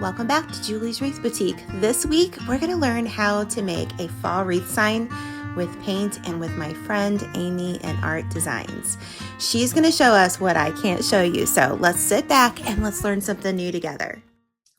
Welcome back to Julie's Wreath Boutique. This week, we're going to learn how to make a fall wreath sign with paint and with my friend Amy in Art Designs. She's going to show us what I can't show you. So let's sit back and let's learn something new together.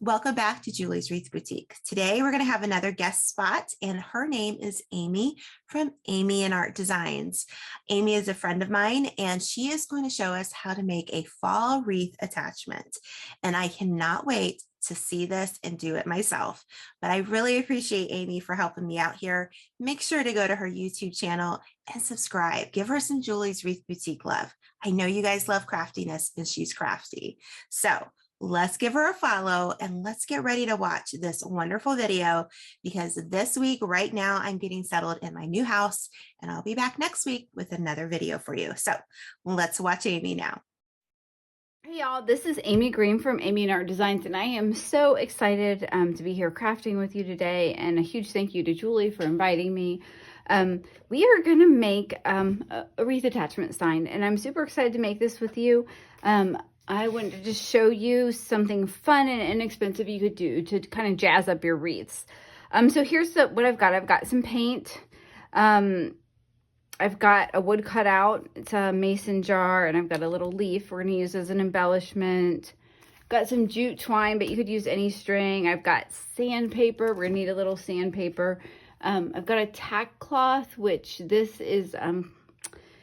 Welcome back to Julie's Wreath Boutique. Today, we're going to have another guest spot, and her name is Amy from Amy in Art Designs. Amy is a friend of mine, and she is going to show us how to make a fall wreath attachment. And I cannot wait to see this and do it myself. But I really appreciate Amy for helping me out here. Make sure to go to her YouTube channel and subscribe. Give her some Julie's Wreath Boutique love. I know you guys love craftiness, and she's crafty. So let's give her a follow and let's get ready to watch this wonderful video, because this week, right now, I'm getting settled in my new house, and I'll be back next week with another video for you. So let's watch Amy now. Hey y'all, this is Amy Green from Amy in Art Designs, and I am so excited to be here crafting with you today, and a huge thank you to Julie for inviting me. We are going to make a wreath attachment sign, and I'm super excited to make this with you. I wanted to just show you something fun and inexpensive you could do to kind of jazz up your wreaths. So here's what I've got. I've got some paint. I've got a wood cutout. It's a mason jar, and I've got a little leaf we're going to use as an embellishment. Got some jute twine, but you could use any string. I've got sandpaper. We're going to need a little sandpaper. I've got a tack cloth, which this is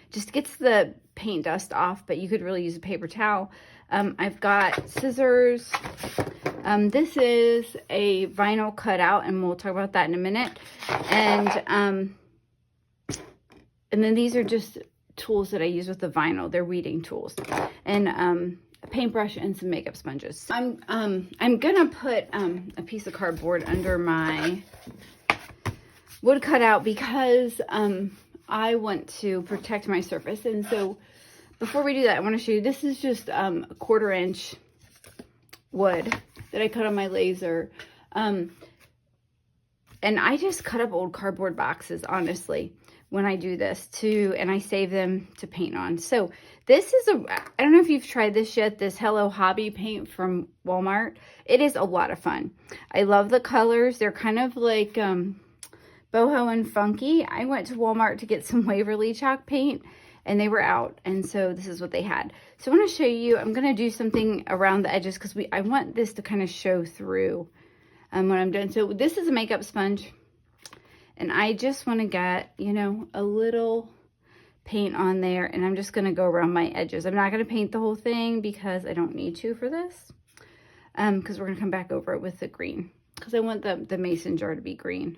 just gets the paint dust off, but you could really use a paper towel. I've got scissors. This is a vinyl cutout, and we'll talk about that in a minute. And then these are just tools that I use with the vinyl. They're weeding tools. And a paintbrush and some makeup sponges. I'm gonna put a piece of cardboard under my wood cutout because I want to protect my surface. And so before we do that, I want to show you, this is just a 1/4 inch wood that I cut on my laser. And I just cut up old cardboard boxes, honestly, when I do this too, and I save them to paint on. So this is I don't know if you've tried this yet, this Hello Hobby paint from Walmart. It is a lot of fun. I love the colors. They're kind of like boho and funky. I went to Walmart to get some Waverly chalk paint, and they were out, and so this is what they had. So I want to show you, I'm going to do something around the edges because I want this to kind of show through when I'm done. So this is a makeup sponge, and I just want to get, you know, a little paint on there, and I'm just going to go around my edges. I'm not going to paint the whole thing because I don't need to for this, because we're going to come back over it with the green, because I want the mason jar to be green.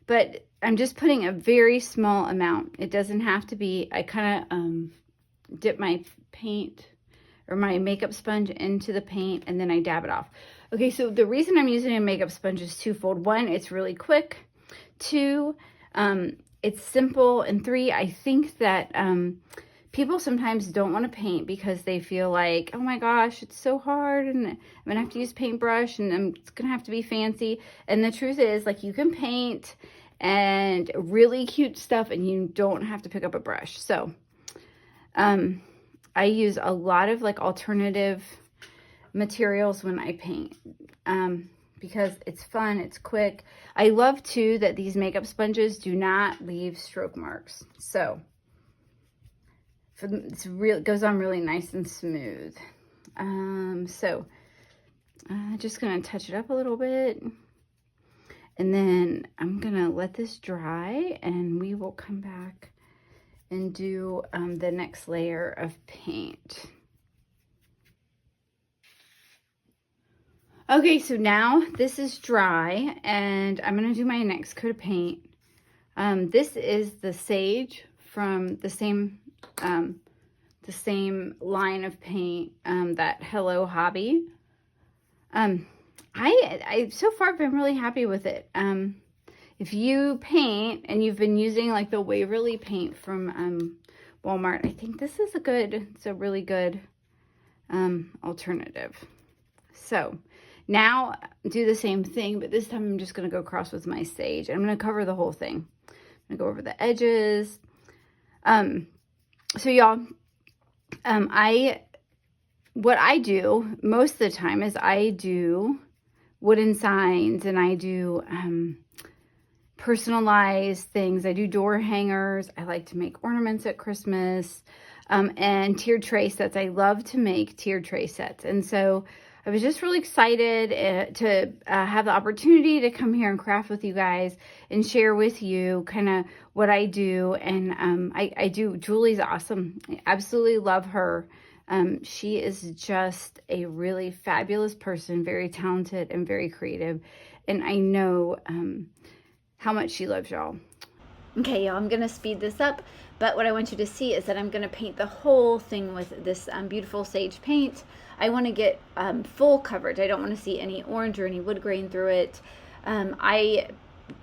But I'm just putting a very small amount. It doesn't have to be, I kind of dip my paint or my makeup sponge into the paint, and then I dab it off. Okay, so the reason I'm using a makeup sponge is twofold. One, it's really quick. Two, it's simple. And three, I think that people sometimes don't want to paint because they feel like, oh my gosh, it's so hard, and I'm going to have to use paintbrush, and it's going to have to be fancy. And the truth is, like, you can paint and really cute stuff, and you don't have to pick up a brush. So I use a lot of like alternative materials when I paint because it's fun, it's quick. I love too that these makeup sponges do not leave stroke marks. So it goes on really nice and smooth. So just gonna touch it up a little bit, and then I'm gonna let this dry, and we will come back and do the next layer of paint. Okay, so now this is dry, and I'm gonna do my next coat of paint. This is the sage from the same line of paint, that Hello Hobby. I so far been really happy with it. If you paint and you've been using like the Waverly paint from Walmart, I think this is it's a really good alternative. So now do the same thing, but this time I'm just going to go across with my sage. I'm going to cover the whole thing. I'm going to go over the edges. So y'all, I what I do most of the time is I do wooden signs, and I do personalized things. I do door hangers. I like to make ornaments at Christmas, and tiered tray sets. I love to make tiered tray sets. And so I was just really excited to have the opportunity to come here and craft with you guys and share with you kind of what I do. And I do. Julie's awesome. I absolutely love her. She is just a really fabulous person, very talented and very creative. And I know how much she loves y'all. Okay, y'all, I'm going to speed this up, but what I want you to see is that I'm going to paint the whole thing with this beautiful sage paint. I want to get full coverage. I don't want to see any orange or any wood grain through it. I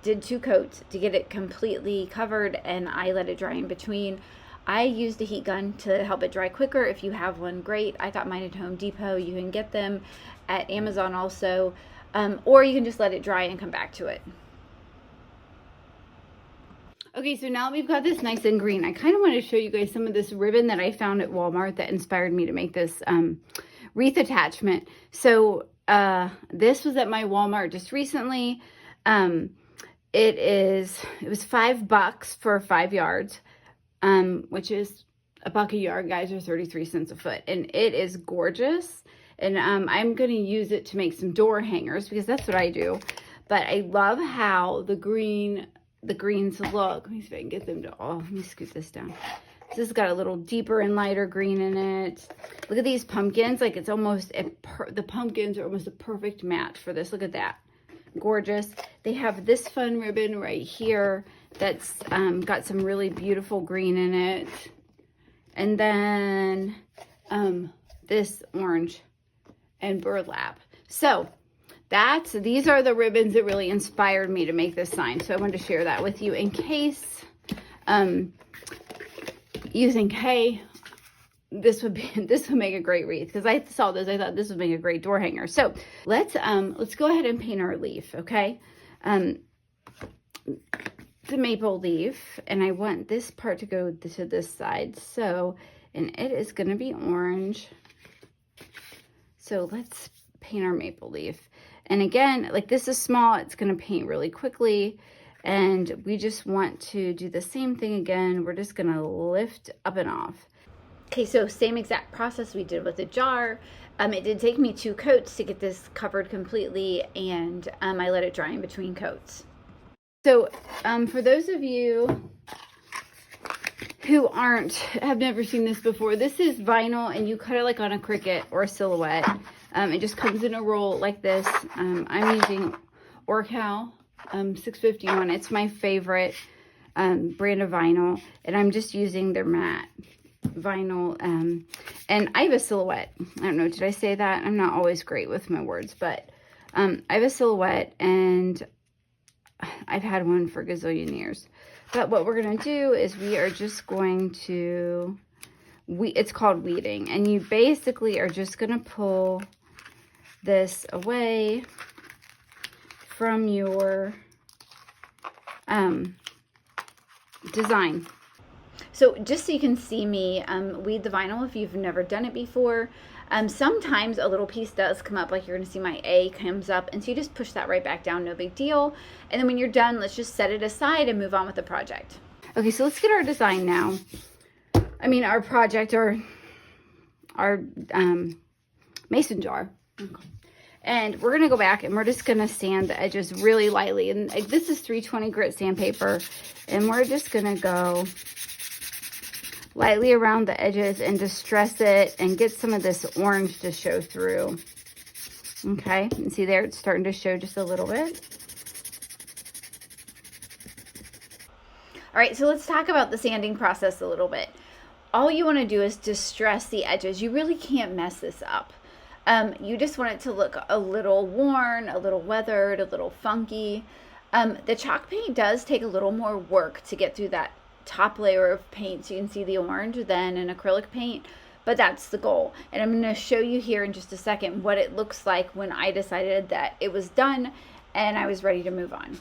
did 2 coats to get it completely covered, and I let it dry in between. I used a heat gun to help it dry quicker. If you have one, great. I got mine at Home Depot. You can get them at Amazon also, or you can just let it dry and come back to it. Okay, so now we've got this nice and green. I kind of want to show you guys some of this ribbon that I found at Walmart that inspired me to make this wreath attachment. So this was at my Walmart just recently. It was $5 for 5 yards, which is $1 a yard, guys, or 33 cents a foot. And it is gorgeous. And I'm going to use it to make some door hangers because that's what I do. But I love how the greens look. Let me see if I can get them to all. Let me scoot this down. This has got a little deeper and lighter green in it. Look at these pumpkins. Like it's almost the pumpkins are almost a perfect match for this. Look at that. Gorgeous. They have this fun ribbon right here that's got some really beautiful green in it. And then this orange and burlap. So these are the ribbons that really inspired me to make this sign. So I wanted to share that with you in case you think, hey, this would make a great wreath, because I saw this, I thought this would make a great door hanger. So let's go ahead and paint our leaf, okay? The maple leaf, and I want this part to go to this side. So, and it is going to be orange. So let's paint our maple leaf. And again, like this is small, it's going to paint really quickly. And we just want to do the same thing again. We're just going to lift up and off. Okay, so same exact process we did with the jar. It did take me 2 coats to get this covered completely, and I let it dry in between coats. So for those of you who have never seen this before, this is vinyl, and you cut it like on a Cricut or a Silhouette. It just comes in a roll like this. I'm using Orcal 651. It's my favorite brand of vinyl, and I'm just using their matte vinyl. And I have a Silhouette. I don't know, did I say that? I'm not always great with my words, but I have a Silhouette, and I've had one for a gazillion years. But what we're going to do is we are just going to, it's called weeding, and you basically are just going to pull this away from your design. So just so you can see me weed the vinyl if you've never done it before, sometimes a little piece does come up, like you're going to see my A comes up, and so you just push that right back down, no big deal. And then when you're done, let's just set it aside and move on with the project. Okay, so let's get our design now. I mean, our project, our mason jar. Okay. And we're going to go back and we're just going to sand the edges really lightly. And this is 320 grit sandpaper. And we're just going to go lightly around the edges and distress it and get some of this orange to show through. Okay, and see there, it's starting to show just a little bit. All right, so let's talk about the sanding process a little bit. All you want to do is distress the edges. You really can't mess this up. You just want it to look a little worn, a little weathered, a little funky. The chalk paint does take a little more work to get through that top layer of paint so you can see the orange than an acrylic paint, but that's the goal. And I'm going to show you here in just a second what it looks like when I decided that it was done and I was ready to move on.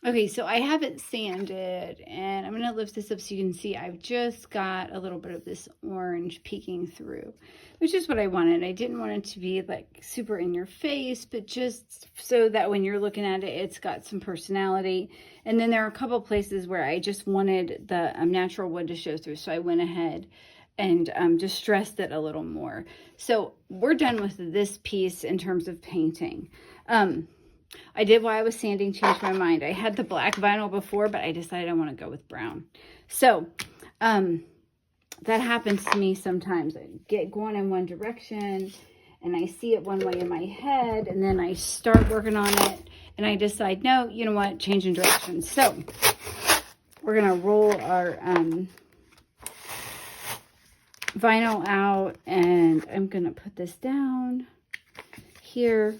Okay, so I have it sanded, and I'm going to lift this up so you can see I've just got a little bit of this orange peeking through, which is what I wanted. I didn't want it to be like super in your face, but just so that when you're looking at it, it's got some personality. And then there are a couple places where I just wanted the natural wood to show through, so I went ahead and distressed it a little more. So we're done with this piece in terms of painting. I did, while I was sanding, change my mind. I had the black vinyl before, but I decided I want to go with brown. So that happens to me sometimes. I get going in one direction and I see it one way in my head, and then I start working on it and I decide, no, you know what, changing direction. So we're going to roll our vinyl out, and I'm going to put this down here.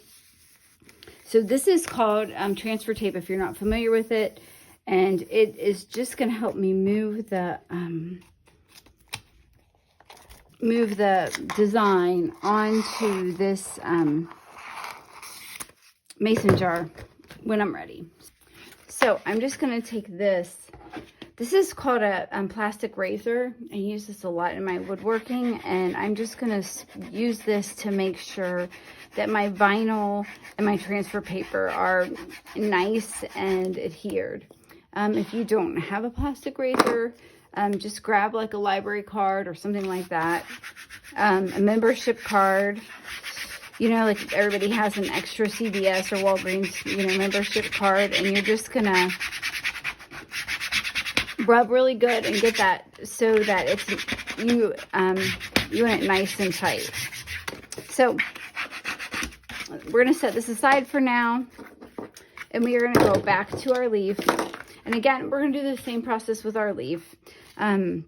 So this is called transfer tape if you're not familiar with it, and it is just going to help me move the design onto this mason jar when I'm ready. So I'm just going to take this. This is called a plastic razor. I use this a lot in my woodworking, and I'm just going to use this to make sure that my vinyl and my transfer paper are nice and adhered. If you don't have a plastic razor, just grab like a library card or something like that. A membership card. You know, like everybody has an extra CVS or Walgreens, you know, membership card, and you're just gonna rub really good and get that so that it's you want it nice and tight. So we're going to set this aside for now, and we are going to go back to our leaf. And again, we're going to do the same process with our leaf. We're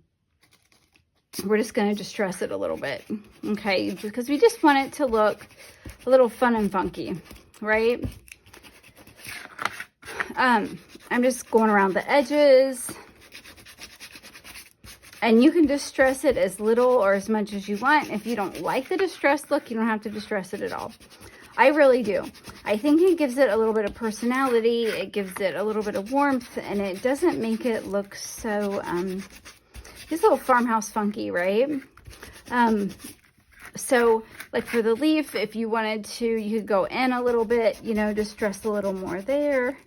just going to distress it a little bit, okay? Because we just want it to look a little fun and funky, right? I'm just going around the edges. And you can distress it as little or as much as you want. If you don't like the distressed look, you don't have to distress it at all. I really do. I think it gives it a little bit of personality. It gives it a little bit of warmth, and it doesn't make it look so, it's a little farmhouse funky, right? So like for the leaf, if you wanted to, you could go in a little bit, you know, distress a little more there.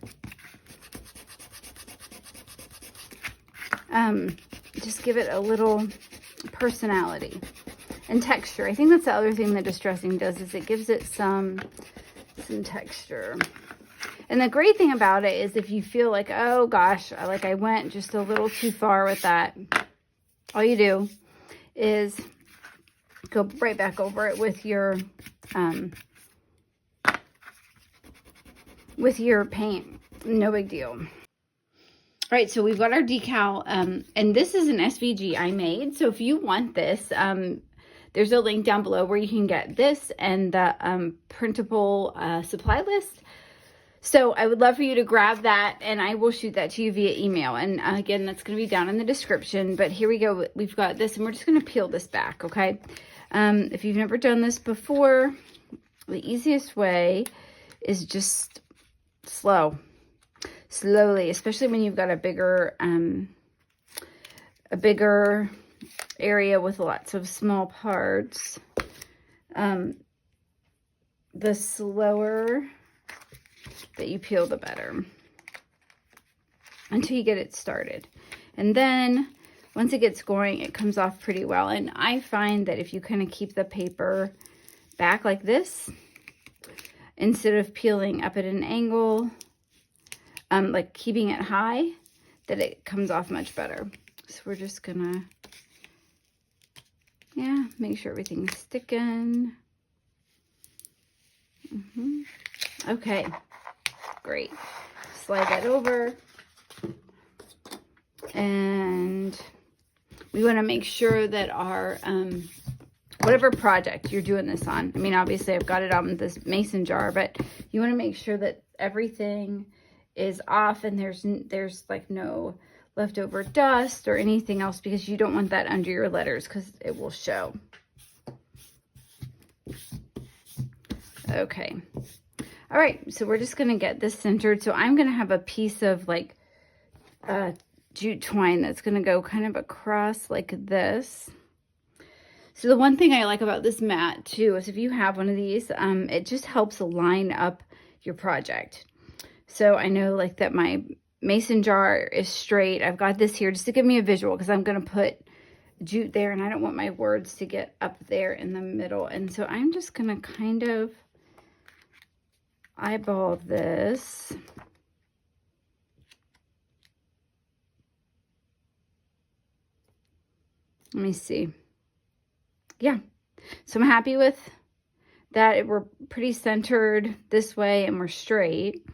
Just give it a little personality and texture. I think that's the other thing that distressing does, is it gives it some texture. And the great thing about it is if you feel like, oh gosh, like I went just a little too far with that, all you do is go right back over it with your paint. No big deal. All right, so we've got our decal, and this is an SVG I made. So if you want this, there's a link down below where you can get this and the printable supply list. So I would love for you to grab that, and I will shoot that to you via email. And again, that's going to be down in the description. But here we go. We've got this, and we're just going to peel this back, okay? If you've never done this before, the easiest way is just slowly, especially when you've got a bigger area with lots of small parts. The slower that you peel, the better, until you get it started. And then once it gets going, it comes off pretty well. And I find that if you kind of keep the paper back like this, instead of peeling up at an angle, like keeping it high, that it comes off much better. So we're just gonna, make sure everything's sticking. Okay, great. Slide that over. And we want to make sure that our, whatever project you're doing this on, I mean, obviously I've got it on this mason jar, but you want to make sure that everything is off and there's like no leftover dust or anything else, because you don't want that under your letters because it will show. Okay. All right, so we're just gonna get this centered. So I'm gonna have a piece of like jute twine that's gonna go kind of across like this. So the one thing I like about this mat too is if you have one of these, it just helps line up your project. So I know like that my mason jar is straight. I've got this here just to give me a visual because I'm going to put jute there and I don't want my words to get up there in the middle. And so I'm just going to kind of eyeball this. Let me see. Yeah, so I'm happy with that. We're pretty centered this way and we're straight.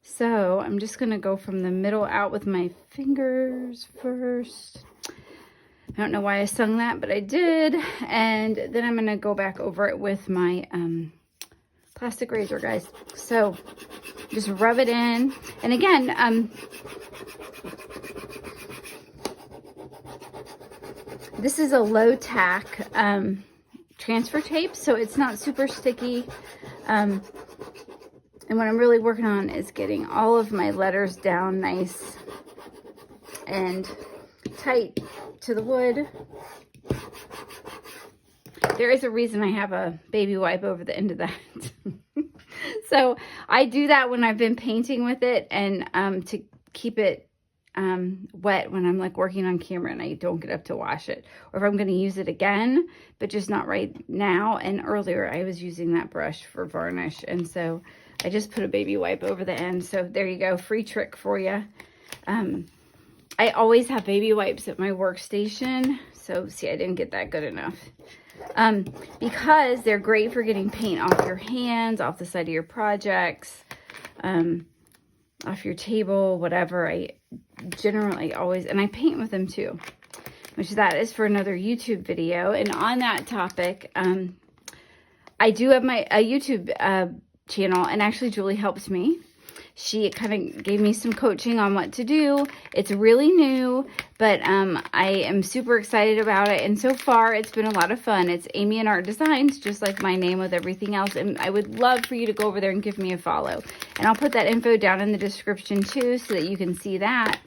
So I'm just going to go from the middle out with my fingers first. I don't know why I sung that, but I did. And then I'm going to go back over it with my plastic razor, guys. So just rub it in. And again, this is a low tack transfer tape, so it's not super sticky. And what I'm really working on is getting all of my letters down nice and tight to the wood. There is a reason I have a baby wipe over the end of that. So I do that when I've been painting with it and to keep it wet when I'm like working on camera and I don't get up to wash it, or if I'm going to use it again, but just not right now. And earlier I was using that brush for varnish, and so I just put a baby wipe over the end. So there you go, free trick for you. I always have baby wipes at my workstation, so see, I didn't get that good enough. Because they're great for getting paint off your hands, off the side of your projects, off your table, whatever. I generally always, and I paint with them too, which that is for another YouTube video. And on that topic, I do have a YouTube channel, and actually Julie helps me. She kind of gave me some coaching on what to do. It's really new, but I am super excited about it. And so far, it's been a lot of fun. It's Amy and Art Designs, just like my name with everything else. And I would love for you to go over there and give me a follow. And I'll put that info down in the description too, so that you can see that.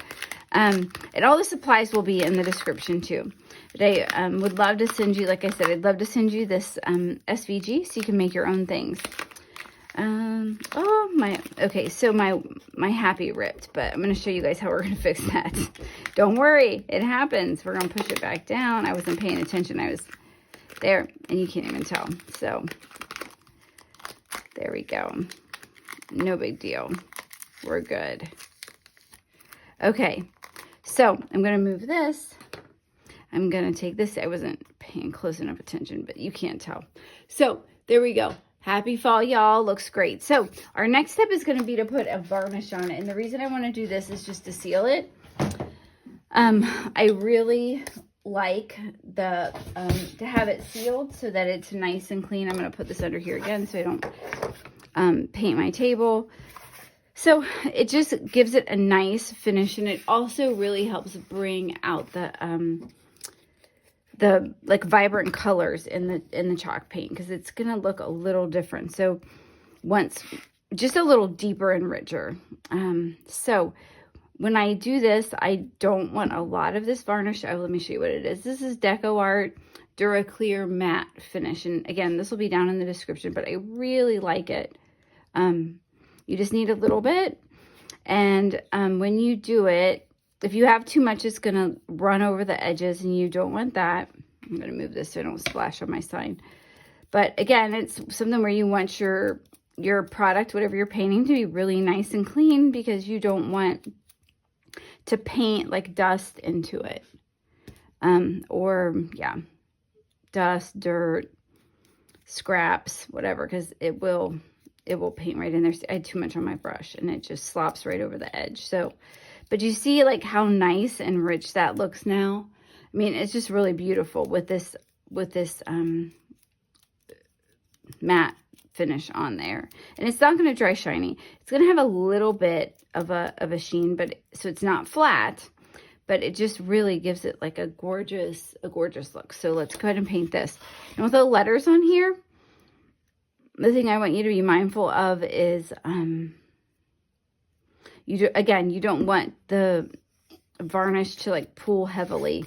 And all the supplies will be in the description too. But I would love to send you, like I said, I'd love to send you this SVG so you can make your own things. Okay, so my happy ripped, but I'm going to show you guys how we're going to fix that. Don't worry, it happens. We're going to push it back down. I wasn't paying attention. I was there, and you can't even tell. So there we go. No big deal. We're good. Okay, so I'm going to move this. I'm going to take this. I wasn't paying close enough attention, but you can't tell. So there we go. Happy fall, y'all. Looks great. So our next step is going to be to put a varnish on it. And the reason I want to do this is just to seal it. I really like the to have it sealed so that it's nice and clean. I'm going to put this under here again so I don't paint my table. So it just gives it a nice finish, and it also really helps bring out the like vibrant colors in the chalk paint, because it's gonna look a little different. So once, just a little deeper and richer. So when I do this, I don't want a lot of this varnish. Oh, let me show you what it is. This is DecoArt DuraClear matte finish, and again, this will be down in the description, but I really like it. You just need a little bit, and when you do it, if you have too much, it's going to run over the edges, and you don't want that. I'm going to move this so I don't splash on my sign. But again, it's something where you want your product, whatever you're painting, to be really nice and clean, because you don't want to paint like dust into it. Or, yeah, dust, dirt, scraps, whatever, because it will paint right in there. I had too much on my brush, and it just slops right over the edge. So, but you see like how nice and rich that looks now? I mean, it's just really beautiful with this matte finish on there. And it's not going to dry shiny. It's going to have a little bit of a sheen, but so it's not flat, but it just really gives it like a gorgeous look. So let's go ahead and paint this. And with the letters on here, the thing I want you to be mindful of is, you don't want the varnish to like pool heavily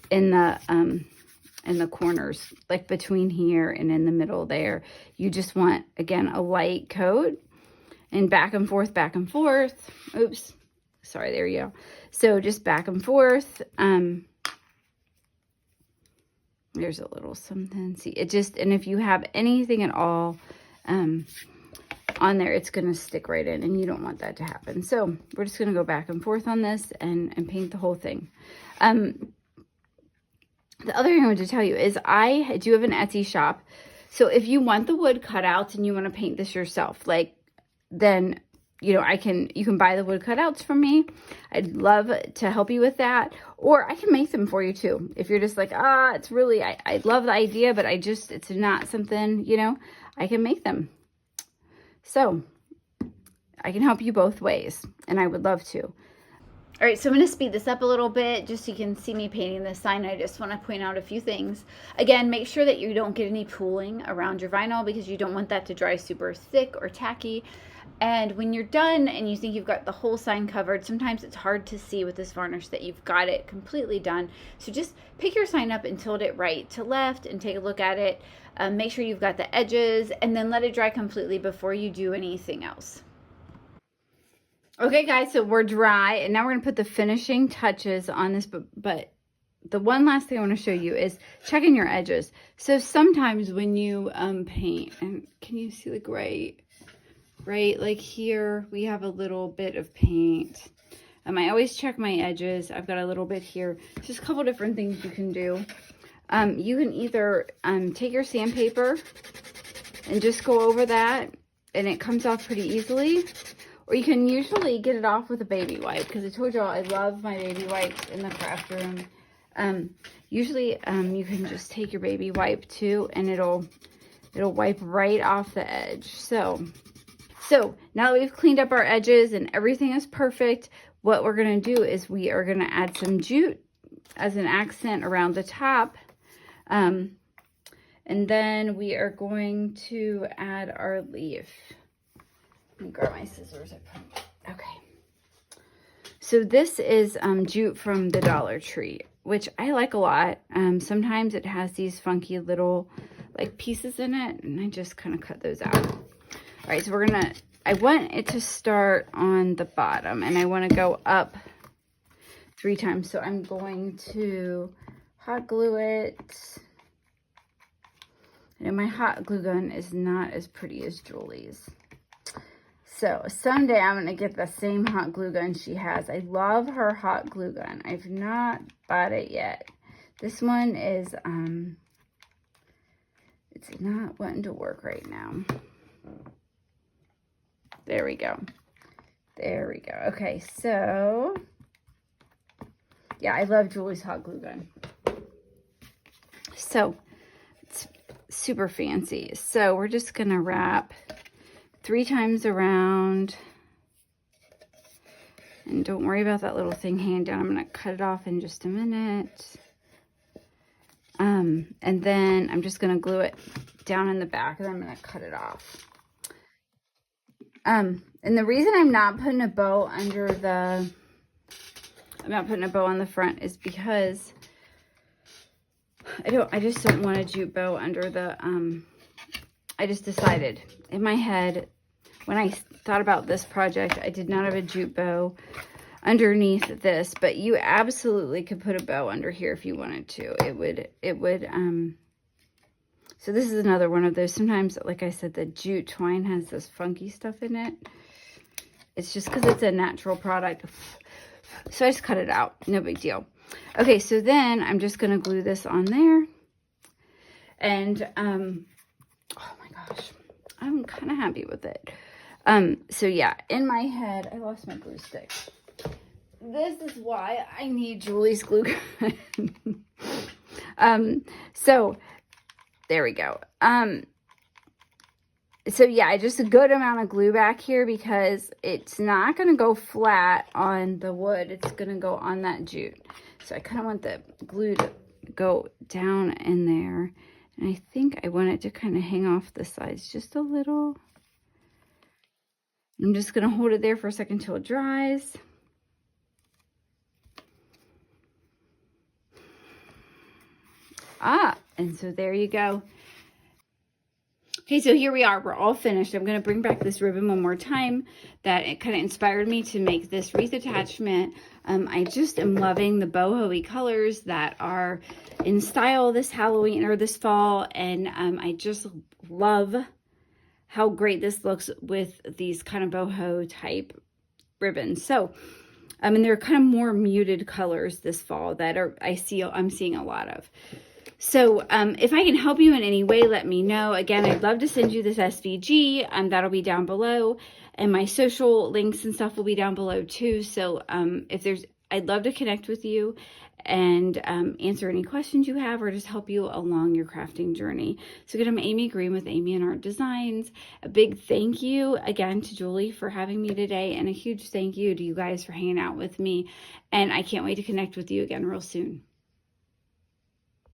in the corners, like between here and in the middle there. You just want, again, a light coat and back and forth, back and forth. Oops, sorry, there you go. So just back and forth. There's a little something. See, it just, and if you have anything at all on there, it's going to stick right in, and you don't want that to happen. So we're just going to go back and forth on this and paint the whole thing. The other thing I wanted to tell you is I do have an Etsy shop. So if you want the wood cutouts and you want to paint this yourself, like, then, you know, you can buy the wood cutouts from me. I'd love to help you with that. Or I can make them for you too. If you're just like, it's really, I love the idea, but it's not something, you know, I can make them. So I can help you both ways, and I would love to. All right, so I'm going to speed this up a little bit just so you can see me painting this sign. I just want to point out a few things. Again, make sure that you don't get any pooling around your vinyl, because you don't want that to dry super thick or tacky. And when you're done and you think you've got the whole sign covered, sometimes it's hard to see with this varnish that you've got it completely done. So just pick your sign up and tilt it right to left and take a look at it. Make sure you've got the edges, and then let it dry completely before you do anything else. Okay, guys, so we're dry, and now we're going to put the finishing touches on this, but the one last thing I want to show you is checking your edges. So sometimes when you paint, and can you see like right like here we have a little bit of paint. I always check my edges. I've got a little bit here. Just a couple different things you can do. You can either take your sandpaper and just go over that, and it comes off pretty easily. Or you can usually get it off with a baby wipe, because I told y'all I love my baby wipes in the craft room. Usually you can just take your baby wipe too, and it'll wipe right off the edge. So now that we've cleaned up our edges and everything is perfect, what we're going to do is we are going to add some jute as an accent around the top. And then we are going to add our leaf. Let me grab my scissors. Okay. So this is jute from the Dollar Tree, which I like a lot. Sometimes it has these funky little like pieces in it, and I just kind of cut those out. All right, so I want it to start on the bottom, and I want to go up 3 times. So I'm going to hot glue it. And my hot glue gun is not as pretty as Julie's. So someday I'm going to get the same hot glue gun she has. I love her hot glue gun. I've not bought it yet. This one is, it's not wanting to work right now. There we go. There we go. Okay, so, yeah, I love Julie's hot glue gun. So, it's super fancy. So, we're just going to wrap 3 times around. And don't worry about that little thing hanging down. I'm going to cut it off in just a minute. And then I'm just going to glue it down in the back, and I'm going to cut it off. And the reason I'm not putting a bow under the, I'm not putting a bow on the front is because I just don't want a jute bow under the, I just decided in my head, when I thought about this project, I did not have a jute bow underneath this, but you absolutely could put a bow under here if you wanted to. It would, so this is another one of those. Sometimes, like I said, the jute twine has this funky stuff in it. It's just because it's a natural product. So I just cut it out. No big deal. Okay, so then I'm just going to glue this on there. And, oh my gosh, I'm kind of happy with it. So yeah, in my head, I lost my glue stick. This is why I need Julie's glue gun. So there we go. So yeah, just a good amount of glue back here because it's not going to go flat on the wood. It's going to go on that jute. So I kind of want the glue to go down in there. And I think I want it to kind of hang off the sides just a little. I'm just going to hold it there for a second till it dries. And so there you go. Okay, so here we are. We're all finished. I'm going to bring back this ribbon one more time. That it kind of inspired me to make this wreath attachment. I just am loving the boho-y colors that are in style this Halloween or this fall. And I just love how great this looks with these kind of boho type ribbons. So, and they're kind of more muted colors this fall that I'm seeing a lot of. So if I can help you in any way, let me know. Again, I'd love to send you this SVG. That'll be down below. And my social links and stuff will be down below too. So I'd love to connect with you and answer any questions you have or just help you along your crafting journey. So again, I'm Amy Green with Amy and Art Designs. A big thank you again to Julie for having me today, and a huge thank you to you guys for hanging out with me. And I can't wait to connect with you again real soon.